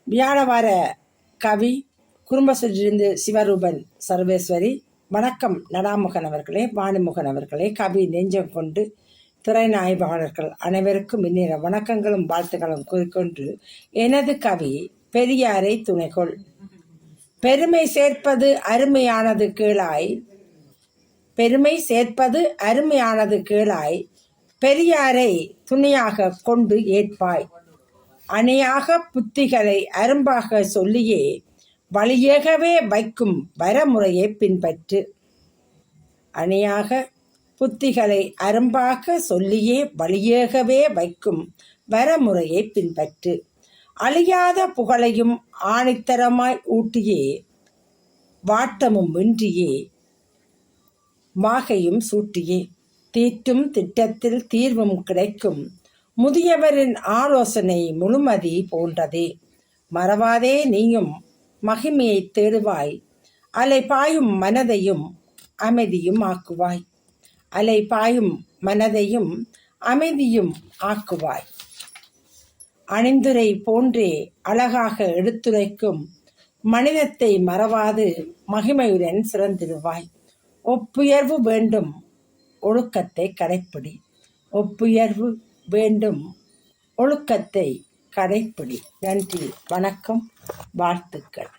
வியாழவார கவி குடும்பத்திலிருந்து சிவரூபன் சர்வேஸ்வரி. வணக்கம் நடாமுகன் அவர்களே, வாணிமுகன் அவர்களே, கவி நெஞ்சம் கொண்டு திரைநாயகர்கள் அனைவருக்கும் இந்நேர வணக்கங்களும் வாழ்த்துக்களும் கூறிக்கொண்டு எனது கவி பெரியாரை துணைகொள். பெருமை சேர்ப்பது அருமையானது கீழாய், பெருமை சேர்ப்பது அருமையானது கீழாய், பெரியாரை துணையாக கொண்டு ஏற்பாய். அணையாக புத்திகளை அரும்பாக சொல்லியே வழியேகவே வைக்கும் வரமுறையை பின்பற்று. அணையாக புத்திகளை அரும்பாக சொல்லியே வழியேகவே வைக்கும் வரமுறையை பின்பற்று. அழியாத புகழையும் ஆணித்தரமாய் ஊட்டியே வாட்டமும் இன்றியே மாகையும் சூட்டியே தீட்டும் திட்டத்தில் தீர்வும் கிடைக்கும். முதியவரின் ஆலோசனை முழுமதி போன்றதே. மறவாதே நீயும் மகிமையை தேடுவாய். அலை பாயும் மனதையும் அமைதியும் ஆக்குவாய். அலை பாயும் மனதையும் அமைதியும் ஆக்குவாய். அணிந்துரை போன்றே அழகாக எடுத்துரைக்கும் மனிதத்தை மறவாது மகிமையுடன் சிறந்திடுவாய். ஒப்புயர்வு வேண்டும் ஒழுக்கத்தை கடைப்பிடி. ஒப்புயர்வு வேண்டும் ஒழுக்கத்தை கடைப்பிடி. நன்றி, வணக்கம், வாழ்த்துக்கள்.